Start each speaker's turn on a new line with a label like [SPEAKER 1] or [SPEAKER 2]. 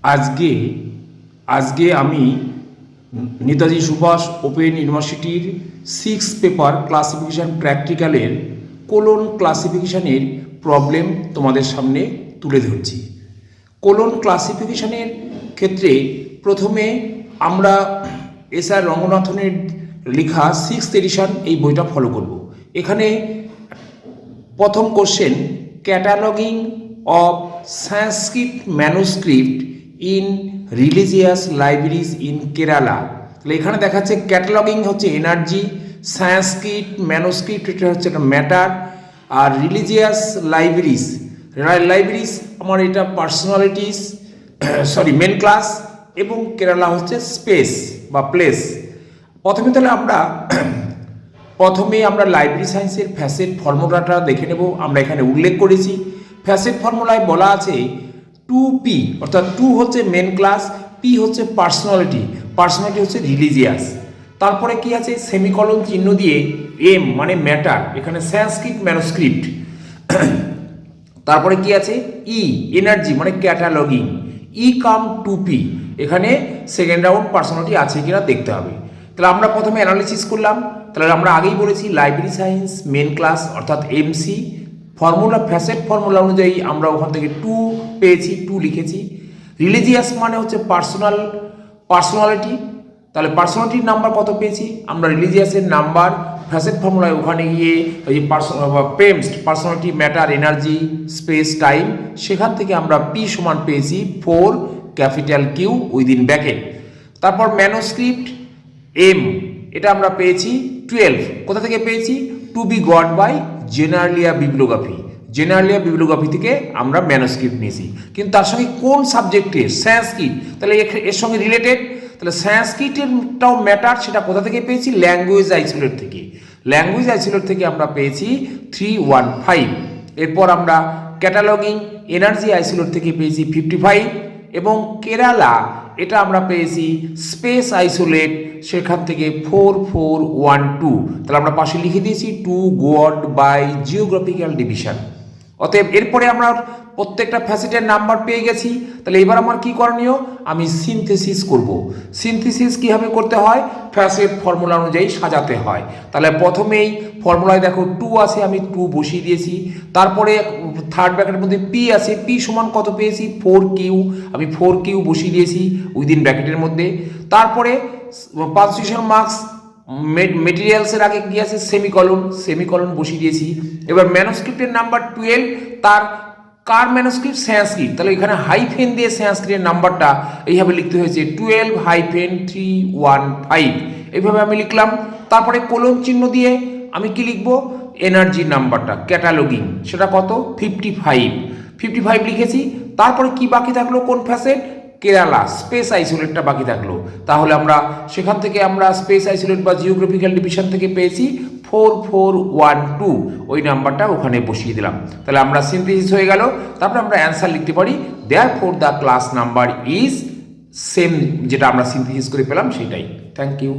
[SPEAKER 1] আজকে আজকে আমি নেতাজি সুভাষ ওপেন ইউনিভার্সিটির 6 পেপার ক্লাসিফিকেশান প্র্যাকটিক্যালের কোলন ক্লাসিফিকেশানের প্রবলেম তোমাদের সামনে তুলে ধরছি। কোলন ক্লাসিফিকেশানের ক্ষেত্রে প্রথমে আমরা এস.আর. রঙ্গনাথনের লেখা 6th এডিশন এই বইটা ফলো করব। এখানে প্রথম question, cataloguing of Sanskrit manuscript in religious libraries in Kerala. তাহলে এখানে দেখাচ্ছে ক্যাটালগিং হচ্ছে এনার্জি, সংস্কৃত ম্যানুস্ক্রিপ্ট এটা হচ্ছে একটা ম্যাটার, আর রিলিজিয়াস লাইব্রেরিজ আমার এটা পার্সোনালিটিস মেন ক্লাস, এবং কেরালা হচ্ছে স্পেস বা প্লেস। প্রথমে আমরা লাইব্রেরি সায়েন্সের ফ্যাসেট ফর্মুলাটা দেখে নেব। আমরা এখানে উল্লেখ করেছি ফ্যাসেট ফর্মুলায় বলা আছে 2P, অর্থাৎ 2 হচ্ছে মেন ক্লাস, P হচ্ছে পার্সোনালিটি হচ্ছে রিলিজিয়াস। তারপরে কি আছে, সেমিকলন চিহ্ন দিয়ে M মানে ম্যাটার, এখানে সংস্কৃত ম্যানুস্ক্রিপ্ট। তারপরে কি আছে, E এনার্জি মানে ক্যাটালগিং, E কাম 2P, এখানে সেকেন্ড রাউন্ড পার্সোনালিটি আছে কিনা দেখতে হবে। তাহলে আমরা প্রথমে অ্যানালিসিস করলাম। তাহলে আমরা আগেই বলেছি লাইব্রেরি সায়েন্স মেন ক্লাস অর্থাৎ MC ফর্মুলা, ফ্যাসেট ফর্মুলা অনুযায়ী আমরা ওখান থেকে 2 পেয়েছি, 2 লিখেছি। রিলিজিয়াস মানে হচ্ছে পার্সোনালিটি, তাহলে পার্সোনালিটির নাম্বার কত পেয়েছি আমরা, রিলিজিয়াসের নাম্বার ফ্যাসেট ফর্মুলায় ওখানে গিয়ে ওই যে personality matter energy space time, সেখান থেকে আমরা P সমান পেয়েছি 4 ক্যাপিটাল Q উইদিন ব্র্যাকেট। তারপর ম্যানুস্ক্রিপ্ট M এটা আমরা পেয়েছি 12, কোথা থেকে পেয়েছি, to be got by generalia bibliography থেকে আমরা ম্যানুস্ক্রিপ্ট নিয়েছি। কিন্তু তার সঙ্গে কোন সাবজেক্টের, সংস্কৃত, তাহলে এর সঙ্গে রিলেটেড। তাহলে সংস্কৃতেরটাও ম্যাটার, সেটা কোথা থেকে পেয়েছি, ল্যাঙ্গুয়েজ আইসোলেট থেকে আমরা পেয়েছি 315। এরপর আমরা ক্যাটালগিং এনার্জি আইসোলেট থেকে পেয়েছি 55, এবং কেরালা এটা আমরা পেয়েছি স্পেস আইসোলেট, সেখান থেকে 4412। তাহলে আমরা পাশে লিখে দিয়েছি 2 গড বাই জিওগ্রাফিক্যাল ডিভিশন। অতএব এরপরে আমরা প্রত্যেকটা ফ্যাসেটের নাম্বার পেয়ে গেছি। তাহলে এবার আমার কি করণীয়, আমি সিনথেসিস করব। সিনথেসিস কীভাবে করতে হয়, ফ্যাসেট ফর্মুলা অনুযায়ী সাজাতে হয়। তাহলে প্রথমেই ফর্মুলায় দেখো 2 আছে, আমি 2 বসিয়ে দিয়েছি। তারপরে থার্ড ব্র্যাকেটের মধ্যে P আছে, P সমান কত পেয়েছি 4Q, আমি 4Q বসিয়ে দিয়েছি উইদিন ব্র্যাকেটের মধ্যে। তারপরে পাঞ্চুয়েশন মার্কস মেটেরিয়ালসের আগে কি আছে, সেমিকলন বসিয়ে দিয়েছি। এবার ম্যানুস্ক্রিপ্টের নাম্বার 12, কার ম্যানুস্ক্রিপ্ট, সংস্কৃত, তাহলে এখানে হাইফেন দিয়ে সংস্কৃতের নাম্বারটা এইভাবে লিখতে হয়েছে 12-315, এইভাবে আমি লিখলাম। তারপরে কোলন চিহ্ন দিয়ে আমি কি লিখব, এনার্জি নাম্বারটা ক্যাটালগিং সেটা কত 55 লিখেছি। তারপরে কি বাকি থাকলো, কোন ফ্যাসেট, কেরালা স্পেস আইসোলেটটা বাকি থাকলো। তাহলে আমরা সেখান থেকে আমরা স্পেস আইসোলেট বা জিওগ্রাফিক্যাল ডিভিশন থেকে পেয়েছি 4412, ওই নাম্বারটা ওখানে বসিয়ে দিলাম। তাহলে আমরা সিনথেসিস হয়ে গেল। তারপরে আমরা অ্যান্সার লিখতে পারি therefore the class number is same, যেটা আমরা সিনথেসিস করে পেলাম সেটাই। Thank you.